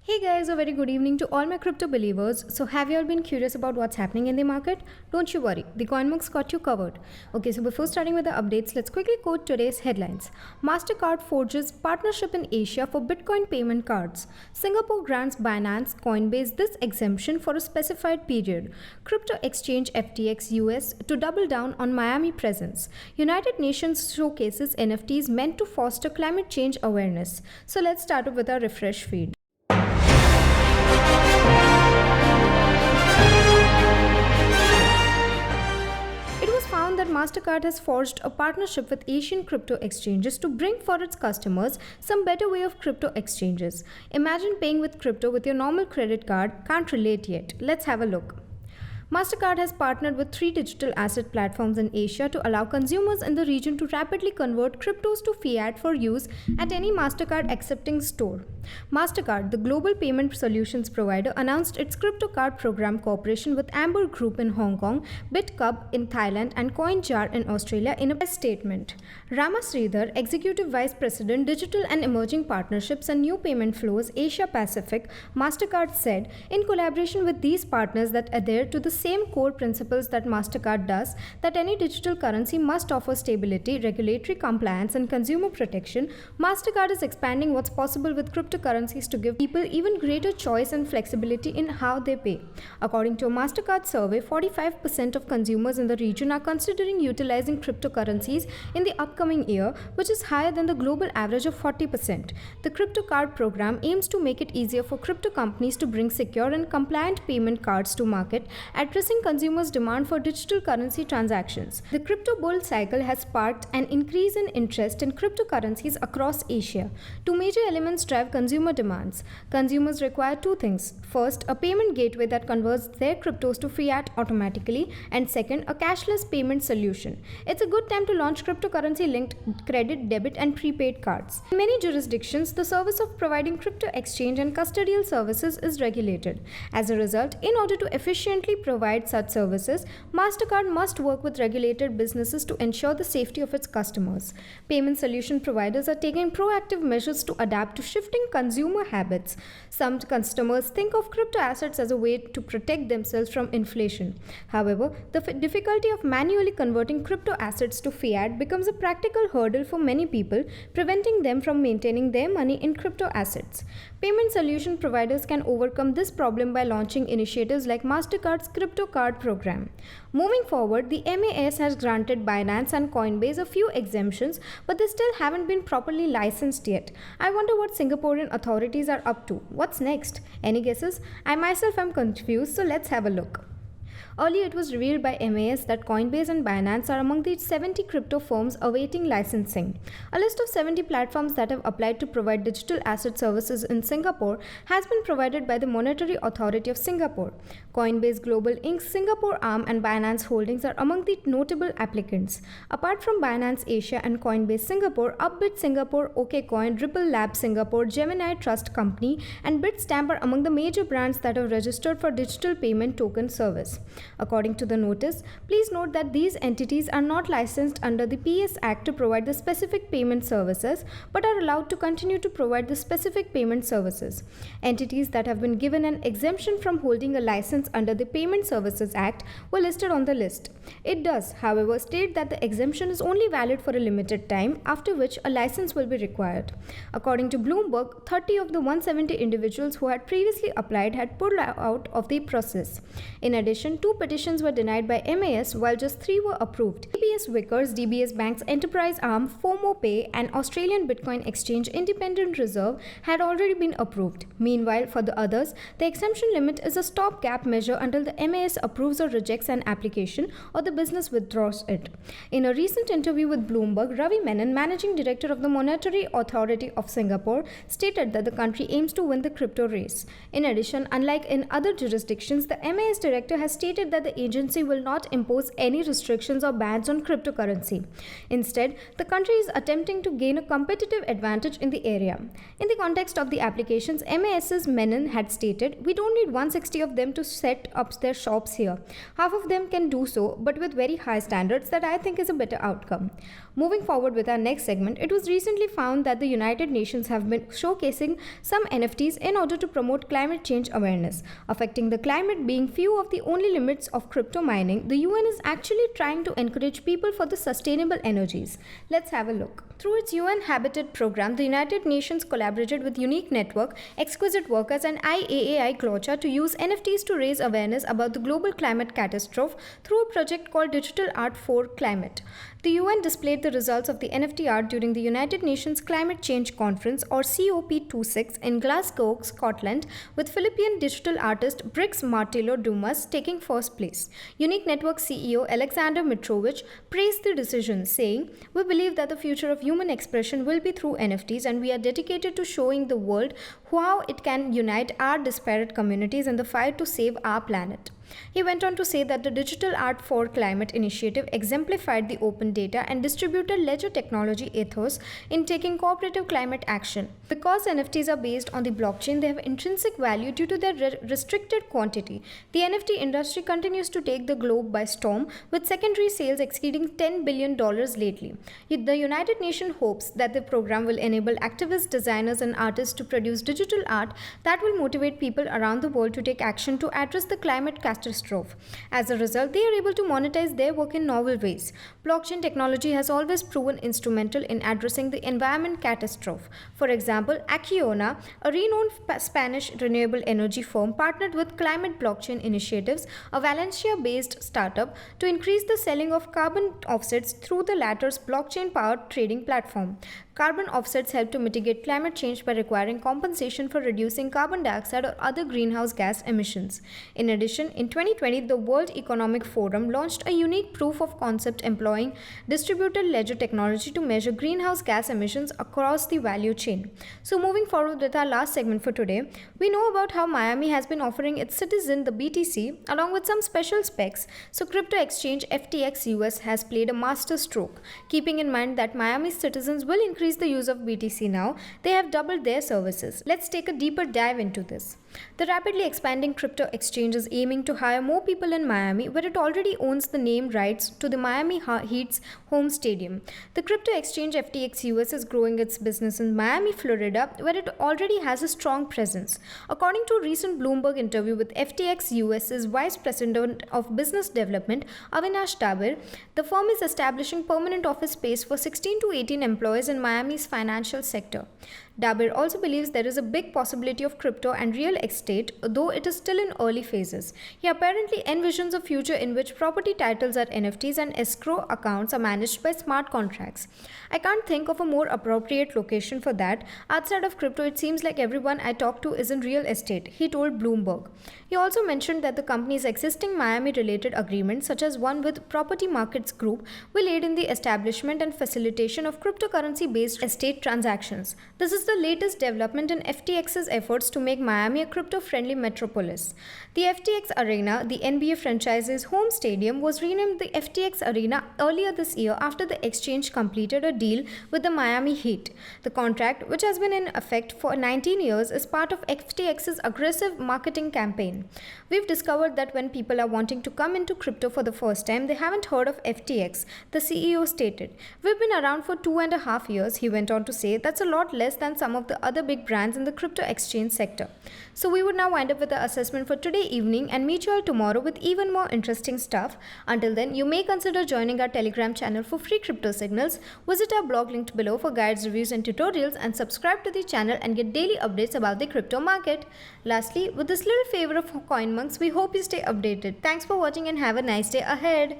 Hey guys, a very good evening to all my crypto believers. So, have you all been curious about what's happening in the market? Don't you worry, the CoinMux got you covered. Okay, so before starting with the updates, let's quickly quote today's headlines. MasterCard forges partnership in Asia for Bitcoin payment cards. Singapore grants Binance Coinbase this exemption for a specified period. Crypto exchange FTX US to double down on Miami presence. United Nations showcases NFTs meant to foster climate change awareness. So, let's start off with our refresh feed. It was found that MasterCard has forged a partnership with Asian crypto exchanges to bring for its customers some better way of crypto exchanges. Imagine paying with crypto with your normal credit card. Can't relate yet. Let's have a look. MasterCard has partnered with three digital asset platforms in Asia to allow consumers in the region to rapidly convert cryptos to fiat for use at any MasterCard accepting store. MasterCard, the global payment solutions provider, announced its crypto card program cooperation with Amber Group in Hong Kong, BitCub in Thailand, and CoinJar in Australia in a press statement. Rama Sridhar, Executive Vice President, Digital and Emerging Partnerships and New Payment Flows, Asia Pacific, MasterCard said, in collaboration with these partners that adhere to the same core principles that MasterCard does, that any digital currency must offer stability, regulatory compliance, and consumer protection, MasterCard is expanding what's possible with cryptocurrencies to give people even greater choice and flexibility in how they pay. According to a MasterCard survey, 45% of consumers in the region are considering utilizing cryptocurrencies in the upcoming year, which is higher than the global average of 40%. The crypto card program aims to make it easier for crypto companies to bring secure and compliant payment cards to market, addressing consumers' demand for digital currency transactions. The crypto bull cycle has sparked an increase in interest in cryptocurrencies across Asia. Two major elements drive consumer demands. Consumers require two things. First, a payment gateway that converts their cryptos to fiat automatically, and second, a cashless payment solution. It's a good time to launch cryptocurrency linked credit, debit, and prepaid cards. In many jurisdictions, the service of providing crypto exchange and custodial services is regulated. As a result, in order to efficiently provide such services, MasterCard must work with regulated businesses to ensure the safety of its customers. Payment solution providers are taking proactive measures to adapt to shifting consumer habits. Some customers think of crypto assets as a way to protect themselves from inflation. However, the difficulty of manually converting crypto assets to fiat becomes a practical hurdle for many people, preventing them from maintaining their money in crypto assets. Payment solution providers can overcome this problem by launching initiatives like MasterCard's crypto card program. Moving forward, the MAS has granted Binance and Coinbase a few exemptions, but they still haven't been properly licensed yet. I wonder what Singaporean authorities are up to. What's next? Any guesses? I myself am confused, so let's have a look. Earlier, it was revealed by MAS that Coinbase and Binance are among the 70 crypto firms awaiting licensing. A list of 70 platforms that have applied to provide digital asset services in Singapore has been provided by the Monetary Authority of Singapore. Coinbase Global Inc.'s Singapore arm and Binance Holdings are among the notable applicants. Apart from Binance Asia and Coinbase Singapore, Upbit Singapore, OKCoin, Ripple Labs Singapore, Gemini Trust Company, and Bitstamp are among the major brands that have registered for digital payment token service. According to the notice, please note that these entities are not licensed under the PS Act to provide the specific payment services, but are allowed to continue to provide the specific payment services. Entities that have been given an exemption from holding a license under the Payment Services Act were listed on the list. It does, however, state that the exemption is only valid for a limited time, after which a license will be required. According to Bloomberg, 30 of the 170 individuals who had previously applied had pulled out of the process. In addition, two petitions were denied by MAS while just three were approved. DBS Vickers, DBS Bank's enterprise arm, FOMOPay, and Australian Bitcoin Exchange Independent Reserve had already been approved. Meanwhile, for the others, the exemption limit is a stopgap measure until the MAS approves or rejects an application or the business withdraws it. In a recent interview with Bloomberg, Ravi Menon, managing director of the Monetary Authority of Singapore, stated that the country aims to win the crypto race. In addition, unlike in other jurisdictions, the MAS director has stated that the agency will not impose any restrictions or bans on cryptocurrency. Instead, the country is attempting to gain a competitive advantage in the area. In the context of the applications, MAS's Menon had stated, "We don't need 160 of them to set up their shops here. Half of them can do so, but with very high standards that I think is a better outcome." Moving forward with our next segment, it was recently found that the United Nations have been showcasing some NFTs in order to promote climate change awareness. Affecting the climate being few of the only limits of crypto mining, the UN is actually trying to encourage people for the sustainable energies. Let's have a look. Through its UN Habitat program, the United Nations collaborated with Unique Network, Exquisite Workers, and IAAI Glocha to use NFTs to raise awareness about the global climate catastrophe through a project called Digital Art for Climate. The UN displayed the results of the NFT art during the United Nations Climate Change Conference, or COP26, in Glasgow, Scotland, with Philippine digital artist Brix Martelo Dumas taking first place. Unique Network CEO Alexander Mitrovic praised the decision, saying, "We believe that the future of human expression will be through NFTs, and we are dedicated to showing the world how it can unite our disparate communities in the fight to save our planet." He went on to say that the Digital Art for Climate initiative exemplified the open data and distributed ledger technology ethos in taking cooperative climate action. Because NFTs are based on the blockchain, they have intrinsic value due to their restricted quantity. The NFT industry continues to take the globe by storm, with secondary sales exceeding $10 billion lately. The United Nations hopes that the program will enable activists, designers, and artists to produce digital art that will motivate people around the world to take action to address the climate catastrophe. As a result, they are able to monetize their work in novel ways. Blockchain technology has always proven instrumental in addressing the environment catastrophe. For example, Acciona, a renowned Spanish renewable energy firm, partnered with Climate Blockchain Initiatives, a Valencia-based startup, to increase the selling of carbon offsets through the latter's blockchain-powered trading platform. Carbon offsets help to mitigate climate change by requiring compensation for reducing carbon dioxide or other greenhouse gas emissions. In addition, in 2020, the World Economic Forum launched a unique proof of concept employing distributed ledger technology to measure greenhouse gas emissions across the value chain. So moving forward with our last segment for today, we know about how Miami has been offering its citizen the BTC along with some special specs. So crypto exchange FTX US has played a master stroke. Keeping in mind that Miami's citizens will increase the use of BTC now, they have doubled their services. Let's take a deeper dive into this. The rapidly expanding crypto exchange is aiming to hire more people in Miami, where it already owns the name rights to the Miami Heat's home stadium. The crypto exchange FTX US is growing its business in Miami, Florida, where it already has a strong presence. According to a recent Bloomberg interview with FTX US's Vice President of Business Development, Avinash Dabir, the firm is establishing permanent office space for 16 to 18 employees in Miami's financial sector. Dabir also believes there is a big possibility of crypto and real estate, though it is still in early phases. He apparently envisions a future in which property titles are NFTs and escrow accounts are managed by smart contracts. I can't think of a more appropriate location for that. Outside of crypto, it seems like everyone I talk to is in real estate, he told Bloomberg. He also mentioned that the company's existing Miami-related agreements, such as one with Property Markets Group, will aid in the establishment and facilitation of cryptocurrency-based estate transactions. This is the latest development in FTX's efforts to make Miami a crypto-friendly metropolis. The FTX Arena, the NBA franchise's home stadium, was renamed the FTX Arena earlier this year after the exchange completed a deal with the Miami Heat. The contract, which has been in effect for 19 years, is part of FTX's aggressive marketing campaign. We've discovered that when people are wanting to come into crypto for the first time, they haven't heard of FTX, the CEO stated. We've been around for 2.5 years, he went on to say. That's a lot less than some of the other big brands in the crypto exchange sector. So we would now wind up with the assessment for today evening and meet you all tomorrow with even more interesting stuff. Until then, you may consider joining our Telegram channel for free crypto signals. Visit our blog linked below for guides, reviews and tutorials, and subscribe to the channel and get daily updates about the crypto market. Lastly, with this little favor of CoinMonks, we hope you stay updated. Thanks for watching and have a nice day ahead.